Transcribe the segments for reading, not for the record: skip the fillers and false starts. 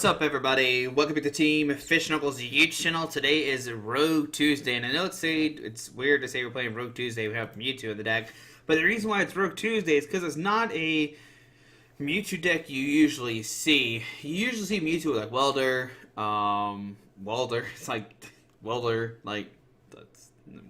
What's up, everybody? Welcome to the Team Fish Knuckles YouTube channel. Today is Rogue Tuesday, and I know it's weird to say we're playing Rogue Tuesday. We have Mewtwo in the deck, but the reason why it's Rogue Tuesday is because it's not a Mewtwo deck you usually see. You usually see Mewtwo with like Welder. It's like Welder,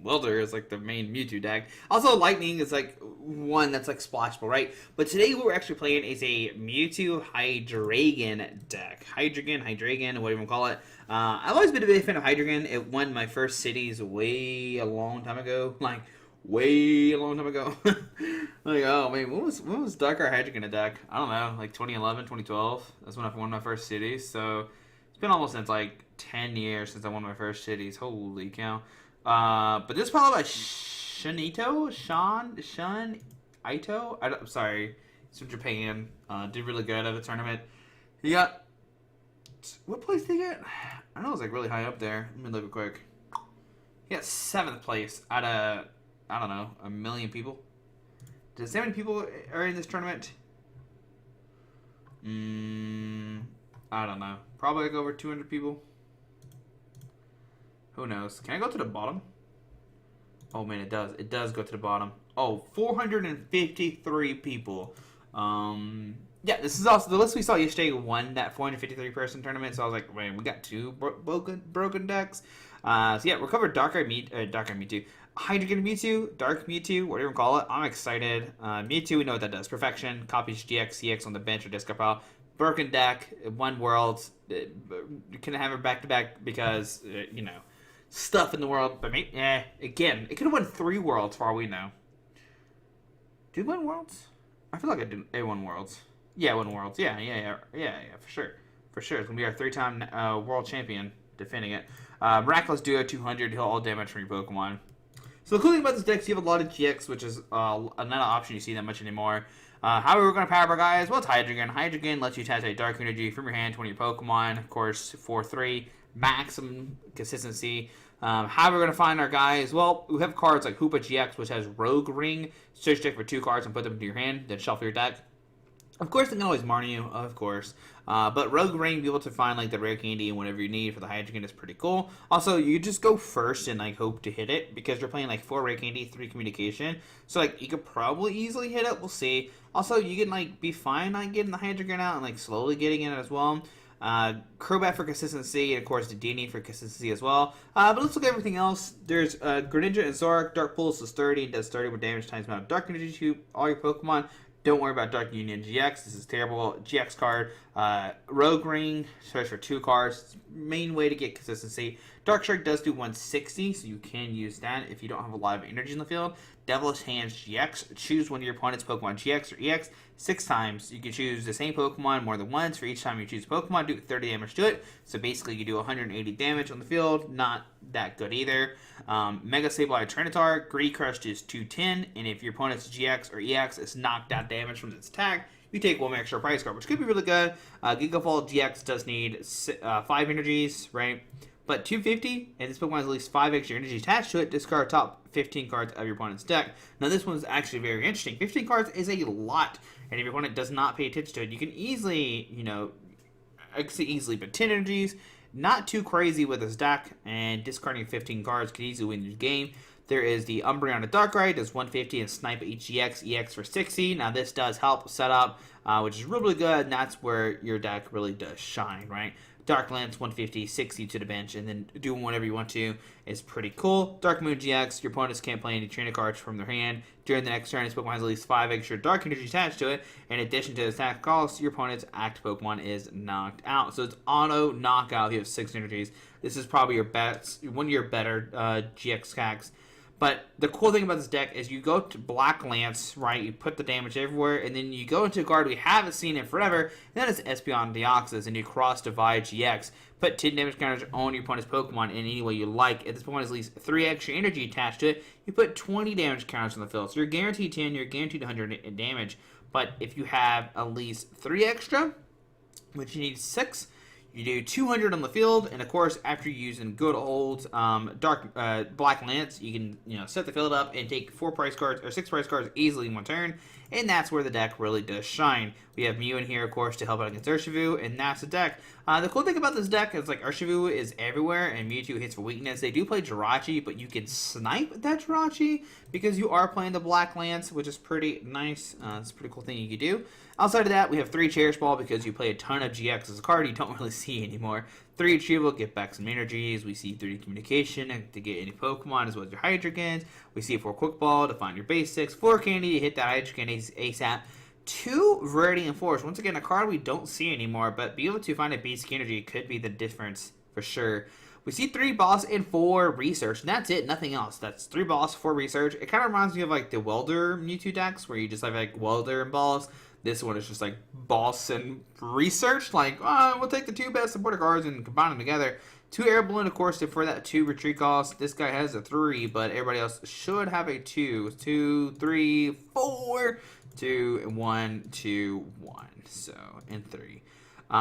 Welder is like the main Mewtwo deck. Also, Lightning is like one that's like splashable, right? But today what we're actually playing is a Mewtwo Hydreigon deck. Hydreigon, whatever you want to call it. I've always been a big fan of Hydreigon. It won my first cities way a long time ago. Like, way a long time ago. Like, oh man, when was Darkrai Hydreigon a deck? I don't know, like 2011, 2012. That's when I won my first cities. So it's been almost since like 10 years since I won my first cities. Holy cow. But this is probably by Shun Ito? I'm sorry. He's from Japan. Did really good at the tournament. He got... What place did he get? I know it was like really high up there. Let me look real quick. He got 7th place out of, I don't know, 1 million people. Does how many people are in this tournament? I don't know. Probably like over 200 people. Who knows? Can I go to the bottom? Oh man, it does. It does go to the bottom. Oh, 453 people. Yeah, this is also the list we saw yesterday. Won that 453 person tournament. So I was like, man, we got 2 broken decks. So yeah, we'll cover Darkrai Mewtwo, Hydreigon Mewtwo, Dark Mewtwo, whatever you call it. I'm excited. Mewtwo, we know what that does. Perfection, copies GX, CX on the bench or discard pile. Broken deck, 1 world. You can have it back to back because you know. Stuff in the world, but maybe, again, it could have won 3 worlds for all we know. Did it win worlds? I feel like it won worlds. Yeah, it won worlds. Yeah, for sure. For sure. It's going to be our 3-time world champion defending it. Miraculous Duo 200, heal all damage from your Pokemon. So the cool thing about this deck is you have a lot of GX, which is not an option you see that much anymore. How are we going to power up our guys? Well, it's Hydreigon. Hydreigon lets you attach a Dark Energy from your hand to one of your Pokemon. Of course, 4-3. Maximum consistency. How are we going to find our guys? Well, we have cards like Hoopa-GX, which has Rogue Ring. Search deck for 2 cards and put them into your hand, then shuffle your deck. Of course, they can always Marnie you, of course. But Rogue Ring, be able to find like the Rare Candy and whatever you need for the Hydreigon is pretty cool. Also, you just go first and like hope to hit it because you're playing like 4 Rare Candy, 3 Communication. So like you could probably easily hit it. We'll see. Also, you can like be fine like getting the Hydreigon out and like slowly getting it as well. Crobat for consistency, and of course Dedenne for consistency as well. But let's look at everything else. There's Greninja and Zoroark. Dark Pulse is 30 and does 30 with damage times amount of Dark Energy to all your Pokemon. Don't worry about Dark Union GX. This is terrible. GX card. Rogue Ring. Search for 2 cards. Main way to get consistency. Dark Shark does do 160, so you can use that if you don't have a lot of energy in the field. Devilish Hands GX. Choose one of your opponent's Pokemon GX or EX 6 times. You can choose the same Pokemon more than once. For each time you choose a Pokemon, do 30 damage to it. So basically you do 180 damage on the field. Not that good either. Mega Sableye Tyranitar. Greedy Crush is 210. And if your opponent's GX or EX is knocked out damage from its attack, you take 1 extra price card, which could be really good. Gigafall GX does need 5 energies, right? But 250, and this Pokemon has at least 5 extra energy attached to it. Discard top 15 cards of your opponent's deck. Now this one's actually very interesting. 15 cards is a lot, and if your opponent does not pay attention to it, you can easily, you know, I could say easily, but 10 energies, not too crazy with this deck, and discarding 15 cards could easily win the game. There is the Umbreon and Darkrai, does 150 and snipe each GX, EX for 60. Now this does help set up, which is really good, and that's where your deck really does shine, right? Dark Lance 150, 60 to the bench, and then doing whatever you want to is pretty cool. Dark Moon GX, your opponents can't play any trainer cards from their hand. During the next turn, this Pokemon has at least 5 extra Dark Energy attached to it. In addition to the attack cost, your opponent's active Pokemon is knocked out. So it's auto knockout if you have 6 energies. This is probably your best, one of your better GX hacks. But the cool thing about this deck is you go to Black Lance, right? You put the damage everywhere, and then you go into a card we haven't seen in forever, and that is Espeon Deoxys, and you cross Divide GX. Put 10 damage counters on your opponent's Pokemon in any way you like. If this Pokemon has at least 3 extra energy attached to it, you put 20 damage counters on the field. So you're guaranteed 10, you're guaranteed 100 damage. But if you have at least 3 extra, which you need 6, you do 200 on the field, and of course, after using good old Black Lance, you can set the field up and take 4 price cards or 6 price cards easily in 1 turn. and that's where the deck really does shine. We have Mew in here, of course, to help out against Urshifu, and that's the deck. The cool thing about this deck is, like, Urshifu is everywhere, and Mewtwo hits for weakness. They do play Jirachi, but you can snipe that Jirachi because you are playing the Black Lance, which is pretty nice. It's a pretty cool thing you can do. Outside of that, we have 3 Cherish Ball because you play a ton of GX as a card you don't really see anymore. 3 Retrieval, get back some energies. We see 3 Communication to get any Pokemon as well as your Hydreigons. We see 4 Quick Ball to find your basics. 4 Candy to hit that Hydreigon ASAP. 2 Viridian Forest. Once again, a card we don't see anymore, but being able to find a basic energy could be the difference for sure. We see 3 Boss and 4 Research, and that's it, nothing else. That's 3 Boss, 4 Research. It kind of reminds me of, like, the Welder Mewtwo decks, where you just have, like, Welder and Boss. This one is just, like, Boss and Research. Like, we'll take the 2 best supporter cards and combine them together. 2 Air Balloon, of course, for that 2 retreat cost. This guy has a 3, but everybody else should have a 2. 2, 3, 4, 2, 1, 2, 1. So, and 3.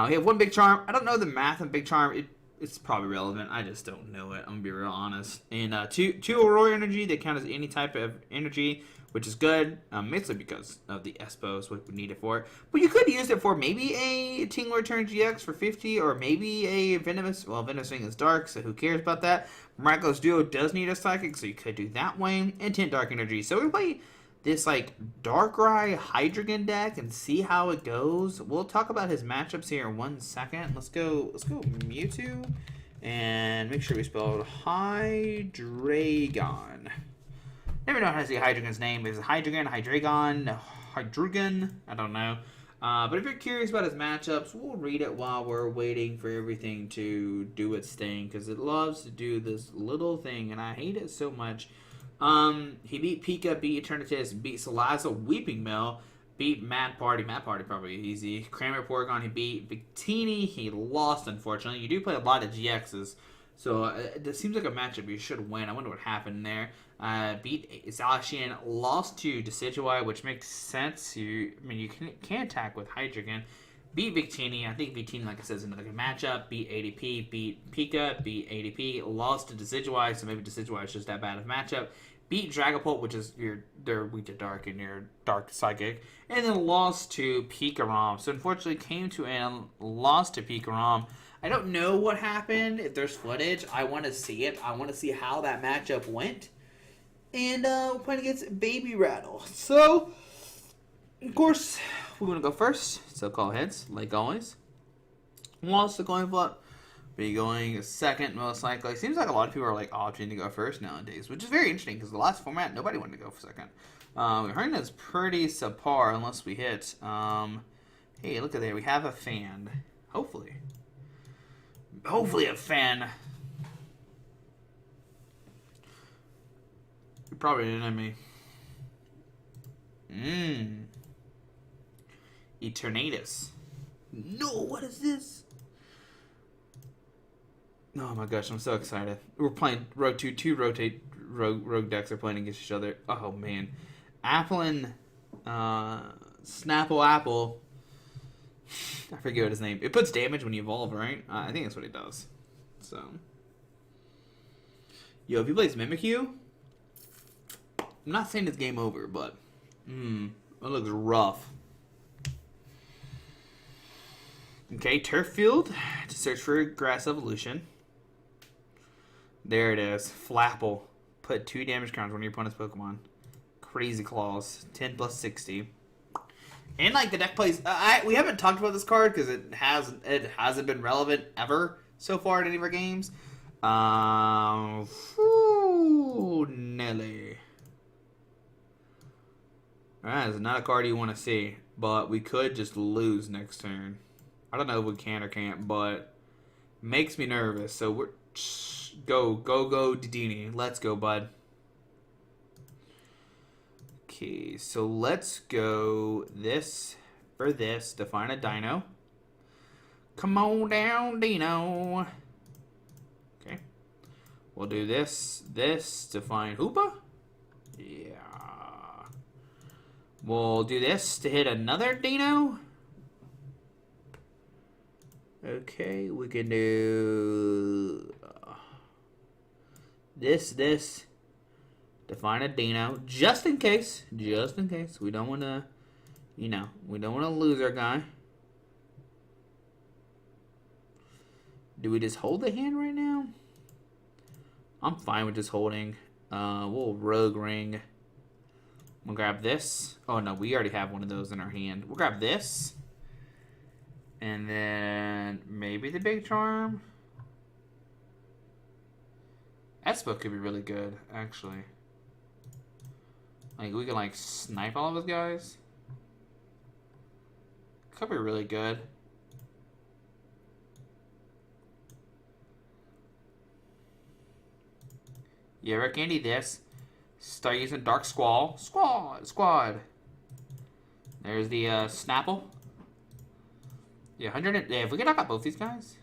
We have 1 Big Charm. I don't know the math on Big Charm. It's probably relevant. I just don't know it. I'm going to be real honest. And 2 Aurora Energy. They count as any type of energy, which is good, mostly because of the Espeon is what we need it for. But you could use it for maybe a Tingler Turn GX for 50, or maybe a Venomous. Well, Venomous Wing is dark, so who cares about that? Miraculous Duo does need a Psychic, so you could do that way. And 10 Dark Energy. So we play this, like, Darkrai Hydreigon deck and see how it goes. We'll talk about his matchups here in 1 second. Let's go Mewtwo, and make sure we spelled Hydreigon. Never know how to say Hydreigon's name. Is it Hydreigon, Hydreigon? I don't know. But if you're curious about his matchups, we'll read it while we're waiting for everything to do its thing, because it loves to do this little thing, and I hate it so much. He beat Pika, beat Eternatus, beat Salazzle, Weeping Mill, beat Mad Party probably easy. Kramer Porygon, he beat Victini, he lost, unfortunately. You do play a lot of GXs, so it seems like a matchup you should win. I wonder what happened there. Beat Zacian, lost to Decidueye, which makes sense. You can attack with Hydreigon. Beat Victini. I think Victini, like I said, is another good matchup. Beat ADP, beat Pika, beat ADP, lost to Decidueye, so maybe Decidueye is just that bad of a matchup. Beat Dragapult, which is they're weak to dark and your dark psychic, and then lost to Pikarom. So unfortunately came to and lost to Pikarom. I don't know what happened. If there's footage, I want to see it. I want to see how that matchup went. And we're playing against Baby Rattle. So, of course, we're going to go first. So call heads, like always. Lost the coin flip. Be going second, most likely. Seems like a lot of people are like opting to go first nowadays, which is very interesting because the last format, nobody wanted to go for second. Herna's pretty subpar unless we hit. Hey, look at there. We have a fan. Hopefully a fan. You're probably an enemy. Eternatus. No, what is this? Oh my gosh, I'm so excited. We're playing Rogue 2. 2 rogue decks are playing against each other. Oh man. Applin, Snapple Apple. I forget what his name. It puts damage when you evolve, right? I think that's what it does. So. Yo, if he plays Mimikyu, I'm not saying it's game over, but it looks rough. Okay, Turf Field to search for Grass Evolution. There it is. Flapple. Put 2 damage counters on your opponent's Pokemon. Crazy Claws. 10 plus 60. And like the deck plays, we haven't talked about this card because it hasn't been relevant ever so far in any of our games. Nelly. That is not a card you want to see, but we could just lose next turn. I don't know if we can or can't, but makes me nervous. So we're go Dedenne. Let's go, bud. Okay, so let's go this for this to find a Dino. Come on down, Dino. Okay. We'll do this to find Hoopa. Yeah. We'll do this to hit another Dino. Okay, we can do this to find a Dino, just in case. We don't want to you know, we don't want to lose our guy. Do we just hold the hand right now? I'm fine with just holding. We'll Rogue Ring. We'll grab this. Oh, no, we already have one of those in our hand. We'll grab this. And then maybe the Big Charm. Espeon could be really good, actually. Like, we can, like, snipe all of those guys. Could be really good. Yeah, Rare Candy this. Start using Dark Squall. Squad. There's the Snapple. Yeah, 100. Yeah, if we can knock out both these guys.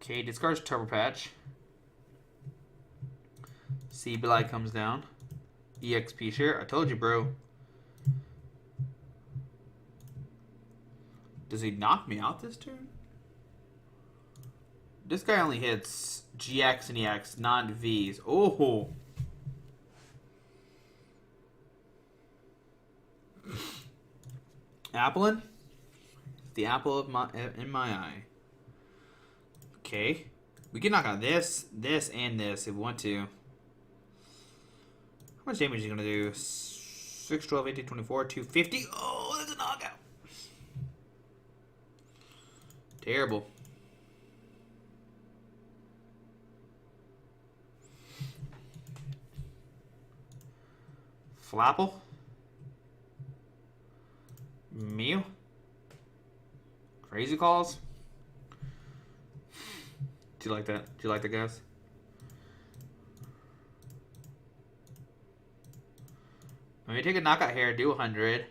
Okay, discards Turbo Patch. Sableye comes down. EXP share. I told you, bro. Does he knock me out this turn? This guy only hits GX and EX, not Vs. Oh. Applin? The apple of my in my eye. Okay. We can knock out this, and this if we want to. How much damage is he going to do? 6, 12, 18, 24, 250. Oh, that's a knockout. Terrible. Flapple. Mew. Crazy Calls. Do you like that? Do you like that, guys? Let me take a knockout here, do 100.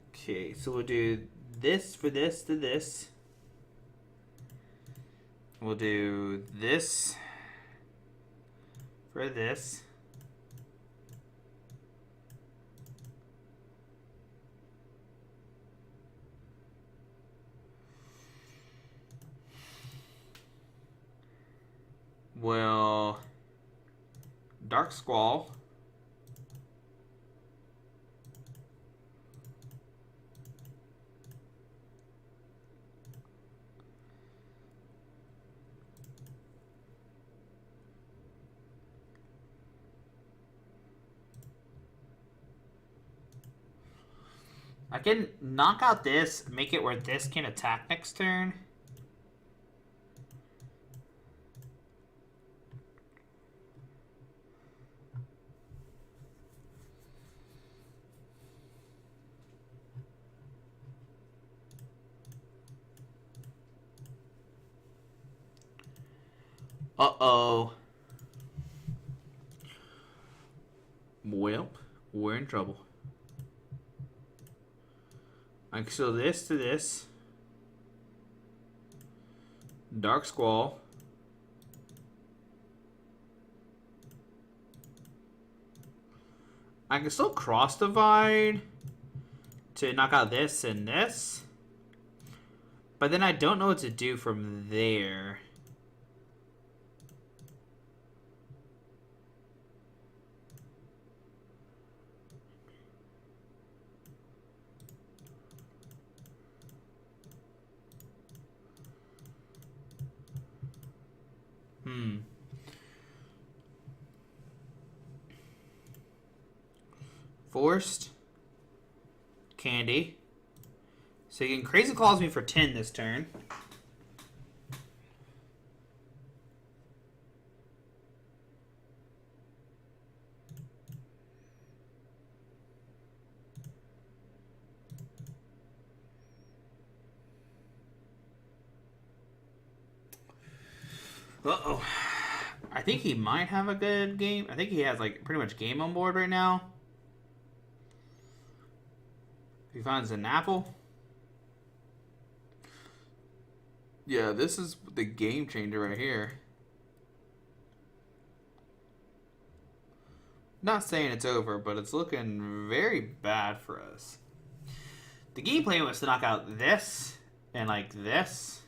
Okay, so we'll do this for this to this. We'll do this for this. Well, Dark Squall. I can knock out this, make it where this can attack next turn. Uh-oh. Well, we're in trouble. I can show this to this. Dark Squall. I can still Cross Divide to knock out this and this. But then I don't know what to do from there. Forced. Candy. So you can Crazy Claws me for 10 this turn. Uh-oh. I think he might have a good game. I think he has like pretty much game on board right now. He finds an apple. Yeah, this is the game changer right here. Not saying it's over, but it's looking very bad for us. The game plan was to knock out this and like this.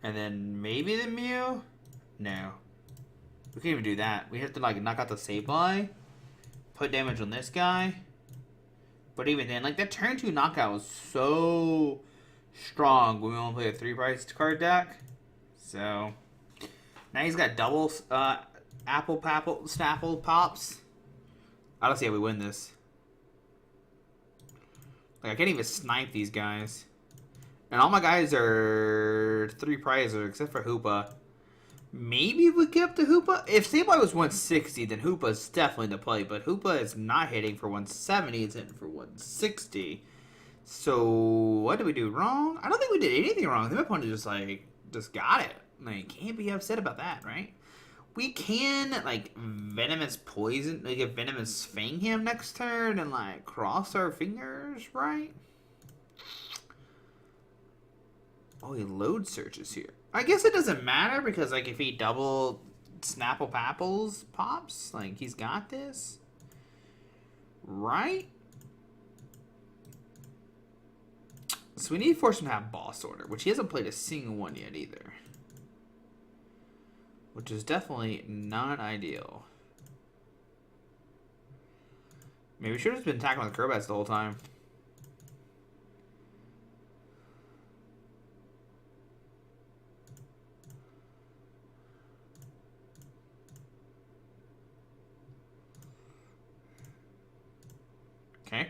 And then maybe the Mew? No. We can't even do that. We have to like knock out the Sableye. Put damage on this guy. But even then, like that turn 2 knockout was so strong when we only play a 3-price card deck. So now he's got double Apple Snapple Pops. I don't see how we win this. Like I can't even snipe these guys. And all my guys are 3-pricer except for Hoopa. Maybe if we kept the Hoopa. If Sableye was 160, then Hoopa's definitely the play. But Hoopa is not hitting for 170. It's hitting for 160. So what did we do wrong? I don't think we did anything wrong. My opponent just got it. Like, can't be upset about that, right? We can like Venomous Poison, like a Venomous Fang him next turn and like cross our fingers, right? Oh, he load searches here. I guess it doesn't matter because like if he double Snapple Papples pops, like he's got this. Right? So we need to force him to have Boss Order, which he hasn't played a single one yet either. Which is definitely not ideal. Maybe we should have just been attacking with Crobats the whole time. Okay.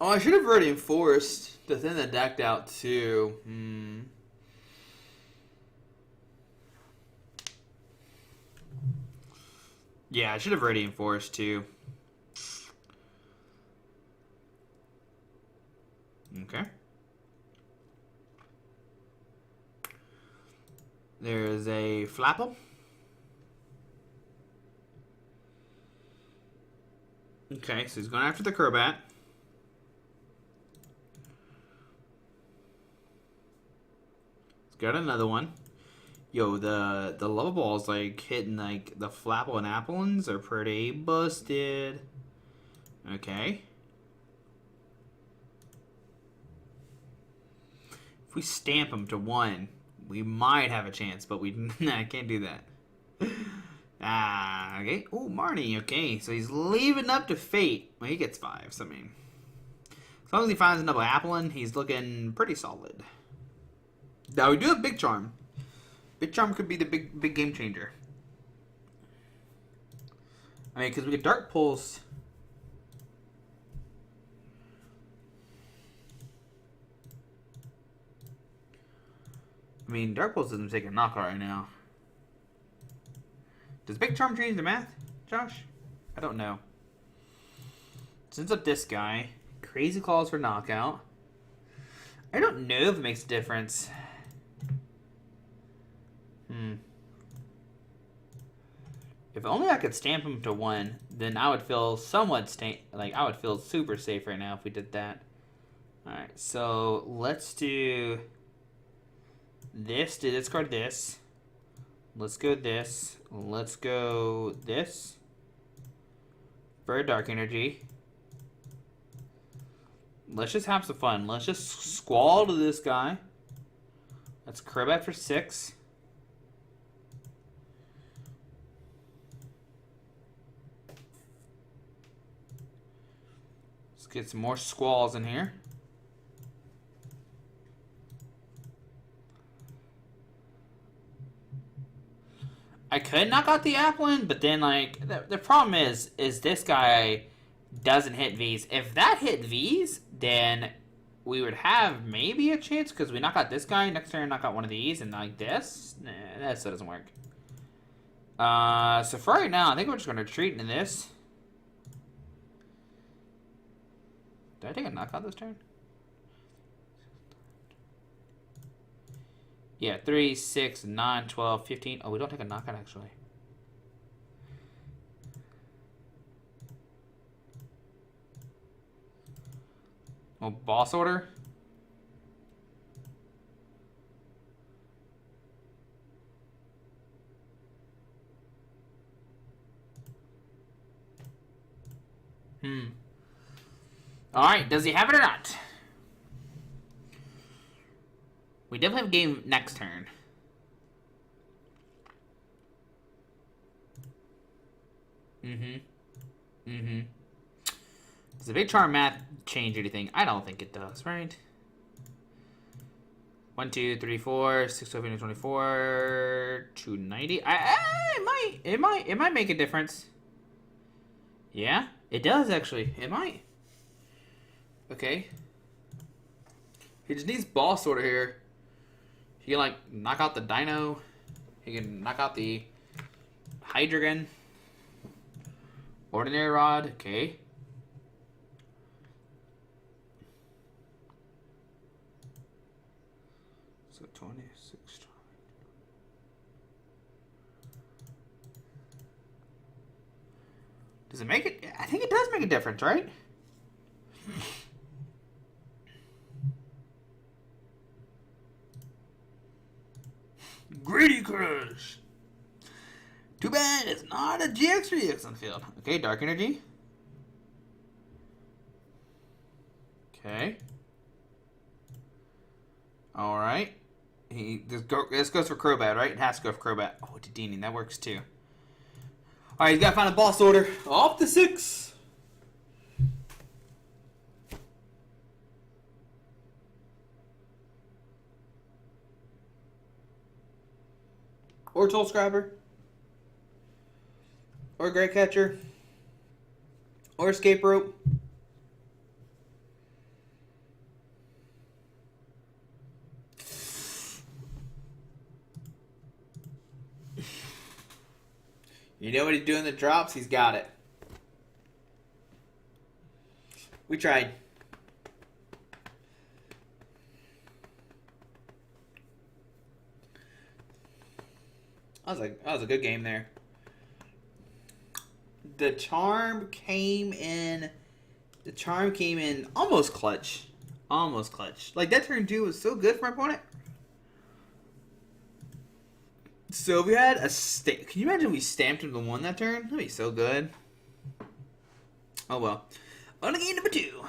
Oh, I should have Viridian Forest to thin the deck out too. Yeah, I should have Viridian Forest too. Okay. There's a Flapple. Okay, so he's going after the Crobat. He's got another one. Yo, the Lava Balls like hitting like the Flapple and Applins are pretty busted. Okay. If we stamp him to 1, we might have a chance, but we I can't do that. Okay. Oh, Marnie. Okay, so he's leaving up to Fate. Well, he gets 5s. I mean, as long as he finds another Applin, he's looking pretty solid. Now we do have Big Charm. Big Charm could be the big game changer. I mean, because we get Dark Pulse. I mean, Dark Pulse doesn't take a knockout right now. Does Big Charm change the math, Josh? I don't know. Sends up this guy. Crazy Claws for knockout. I don't know if it makes a difference. If only I could stamp him to 1, then I would feel somewhat I would feel super safe right now if we did that. Alright, so let's do this to discard this. Let's go this. Let's go this. For a Dark Energy. Let's just have some fun. Let's just squall to this guy. That's Crobat for 6. Let's get some more squalls in here. I could knock out the Applin, but then like the problem is this guy doesn't hit Vs. If that hit Vs, then we would have maybe a chance because we knock out this guy. Next turn, knock out one of these, and like this. Nah, that still doesn't work. So for right now, I think we're just going to retreat into this. Did I take a knockout this turn? Yeah, 3, 6, 9, 12, 15. Oh, we don't take a knockout, actually. Oh, Boss Order. Alright, does he have it or not? We definitely have a game next turn. Does the Big Charm math change anything? I don't think it does, right? 1, 2, 3, 4, 6, 7, 8, 24, 290. It might make a difference. Yeah, it does actually. It might. Okay. He just needs Ball Sorter here. He can like knock out the Dino. He can knock out the Hydreigon. Ordinary Rod. Okay. So 26. Does it make it? I think it does make a difference, right? Greedy Crush. Too bad it's not a GX or EX on the field. Okay, Dark Energy. Okay. Alright. This goes for Crobat, right? It has to go for Crobat. Oh, Dedenne, that works too. Alright, he's got to find a Ball Sorter. Off the 6. Or Toll Scrabber. Or Great Catcher. Or Escape Rope. You know what he's doing the drops? He's got it. We tried. That was a good game there. The charm came in. The charm came in almost clutch. Almost clutch. Like that turn 2 was so good for my opponent. So if we had a stamp, can you imagine we stamped him to 1 that turn? That'd be so good. Oh well. On to game number 2.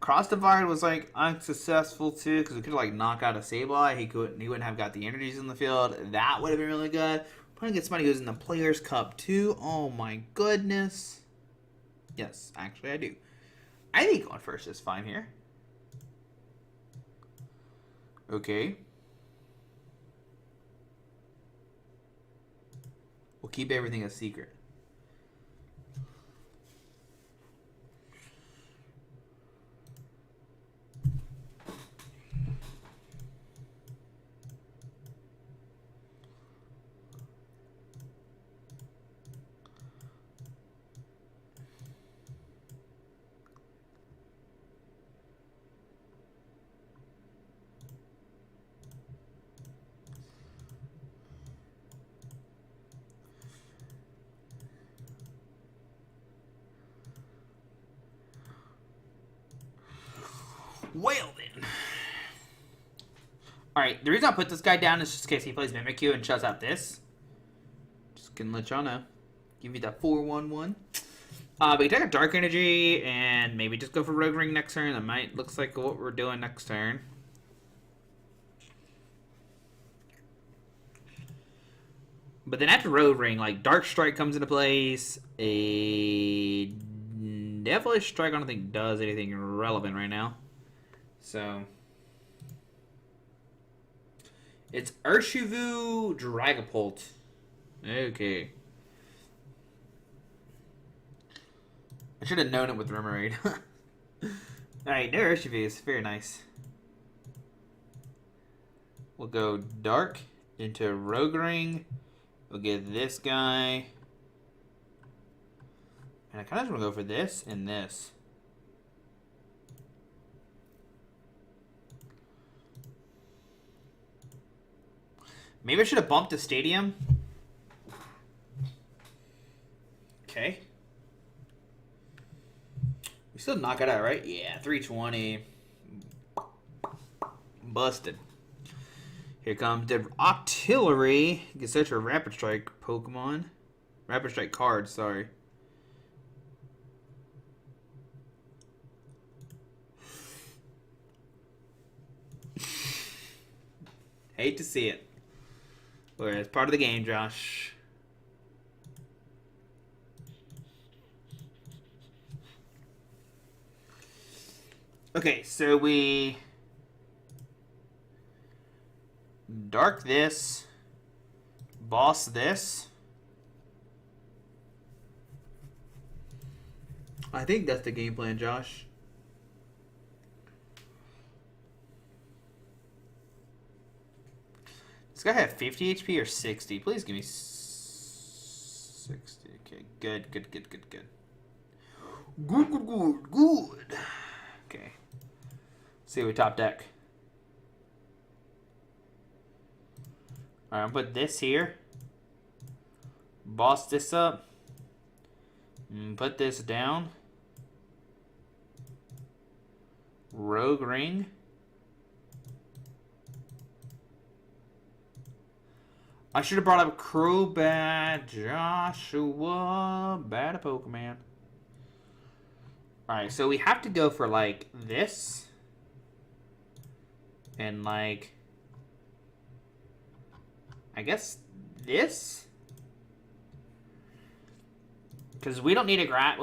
Cross Divide was like unsuccessful too because we could like knock out a Sableye. He wouldn't have got the energies in the field. That would have been really good. Playing against somebody who's in the Players Cup too. Oh my goodness. Yes, actually I do. I think going first is fine here. Okay. We'll keep everything a secret. Well then. Alright, the reason I put this guy down is just in case he plays Mimikyu and shuts out this. Just gonna let y'all know. Give you that 4-1-1. But you take a Dark Energy and maybe just go for Rogue Ring next turn. That might looks like what we're doing next turn. But then after Rogue Ring, like Dark Strike comes into place. A Devilish Strike I don't think does anything relevant right now. So it's Urshifu Dragapult. Okay. I should have known it with Remoraid. Alright, no Urshifu is very nice. We'll go Dark into Rogue Ring. We'll get this guy. And I kind of just want to go for this and this. Maybe I should have bumped the stadium. Okay. We still knock it out, right? Yeah, 320. Busted. Here comes the Octillery. You can search for Rapid Strike Pokemon. Rapid Strike cards, sorry. Hate to see it. But it's part of the game, Josh. Okay, so we dark this, boss this. I think that's the game plan, Josh. This guy have 50 HP or 60? Please give me 60. Okay, good. Good. Okay. See what we top deck. Alright, I'm gonna put this here. Boss this up. And put this down. Rogue Ring. I should have brought up Crobat, Joshua. Bad at Pokemon. Alright, so we have to go for like this. And like, I guess this? Because we don't need to grab,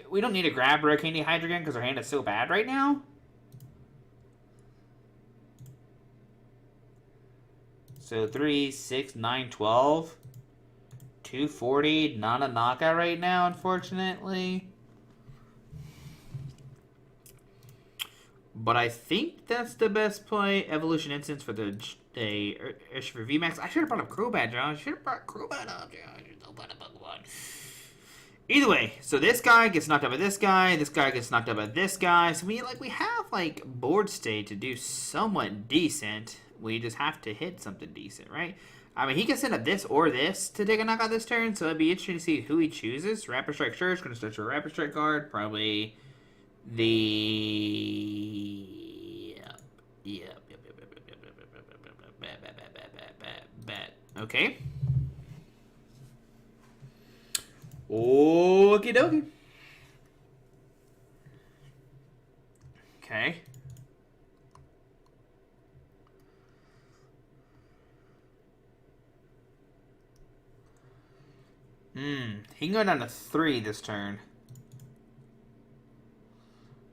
we don't need to grab Rare Candy Hydreigon because our hand is so bad right now. So 3, 6, 9, 12. 240. Not a knockout right now, unfortunately. But I think that's the best play. Evolution Instance for the for VMAX. I should have brought up Crobat, John. I should have brought Crobat up, John. Either way, so this guy gets knocked out by this guy. This guy gets knocked out by this guy. So we have like board state to do somewhat decent. We just have to hit something decent, right? I mean, he can send up this or this to take a knockout this turn, so it'd be interesting to see who he chooses. Rapid Strike Cherish, going to start your Rapid Strike card. Probably the... Yep. Okay. Okie dokie. Okay. He can go down to 3 this turn.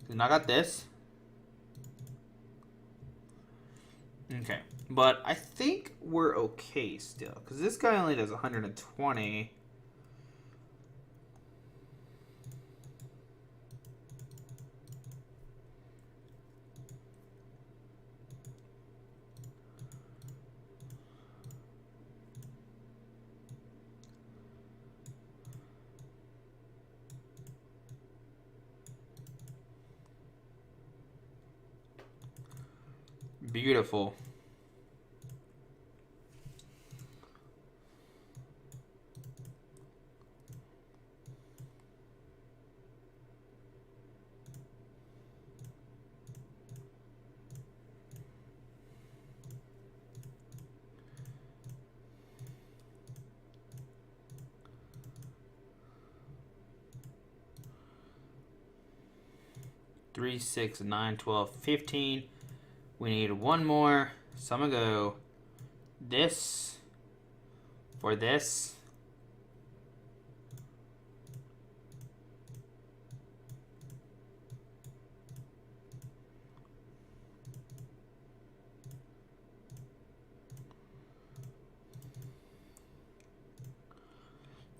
And I got this. Okay. But I think we're okay still. Because this guy only does 120. Beautiful. Three, 6, 9, 12, 15. We need one more. So I'm going to go this for this.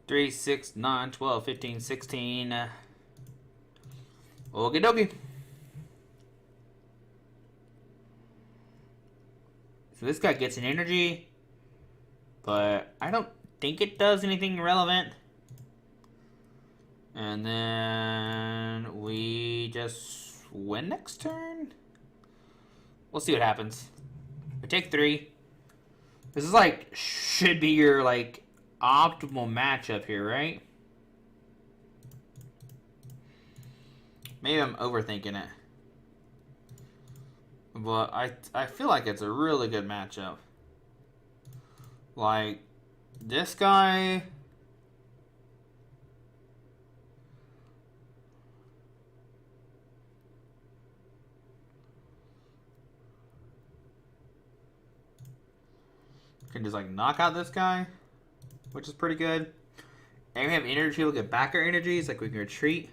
Three, 6, 9, 12, 15, 16. Okie dokie. So this guy gets an energy, but I don't think it does anything relevant. And then we just win next turn. We'll see what happens. We take 3. This is like, should be your like optimal matchup here, right? Maybe I'm overthinking it. But I feel like it's a really good matchup. Like, this guy... Can just like knock out this guy, which is pretty good. And we have energy. We'll get back our energies. Like we can retreat.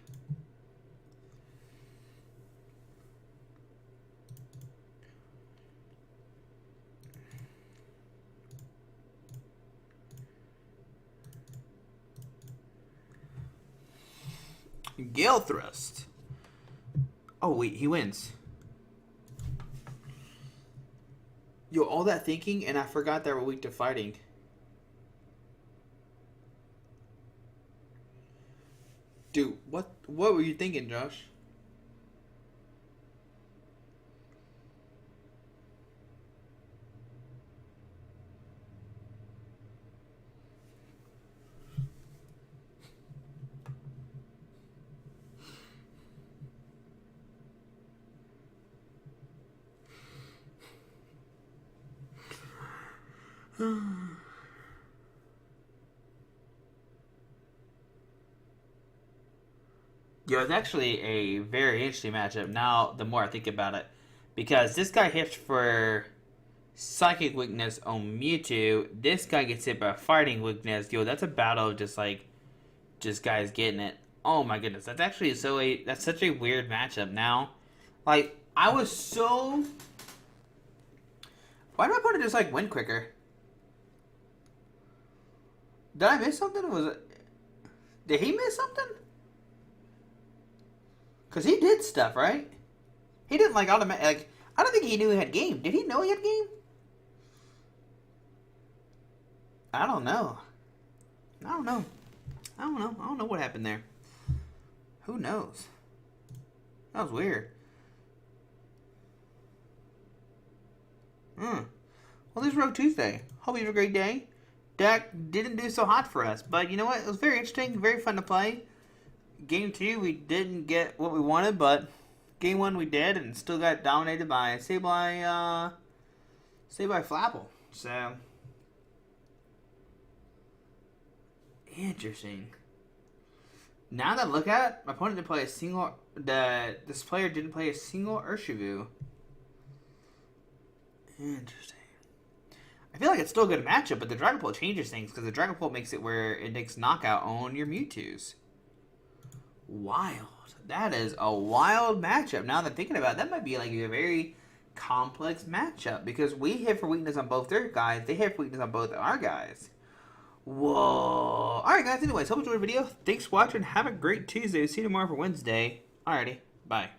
Gale Thrust. Oh wait, he wins. Yo, all that thinking, and I forgot that we're weak to fighting. Dude, what were you thinking, Josh? Yo, it's actually a very interesting matchup now, the more I think about it. Because this guy hits for Psychic Weakness on Mewtwo. This guy gets hit by Fighting Weakness. Yo, that's a battle of just guys getting it. Oh my goodness, that's actually that's such a weird matchup now. Like, I was so... Why did my opponent just, like, win quicker? Did I miss something? Did he miss something? Because he did stuff, right? He didn't, like, automatic... Like, I don't think he knew he had game. Did he know he had game? I don't know. I don't know what happened there. Who knows? That was weird. Well, this is Rogue Tuesday. Hope you have a great day. Deck didn't do so hot for us, but you know what? It was very interesting, very fun to play. Game 2, we didn't get what we wanted, but Game 1 we did, and still got dominated by Sableye Flapple. So, interesting. Now that I look at it, my opponent didn't play a single... This player didn't play a single Urshifu. Interesting. I feel like it's still a good matchup, but the Dragon Pult changes things, because the Dragon Pult makes it where it makes knockout on your Mewtwo's. Wild. That is a wild matchup. Now that I'm thinking about it, that might be like a very complex matchup, because we hit for weakness on both their guys, they hit for weakness on both our guys. Whoa. Alright guys, anyways, hope you enjoyed the video. Thanks for watching. Have a great Tuesday. See you tomorrow for Wednesday. Alrighty. Bye.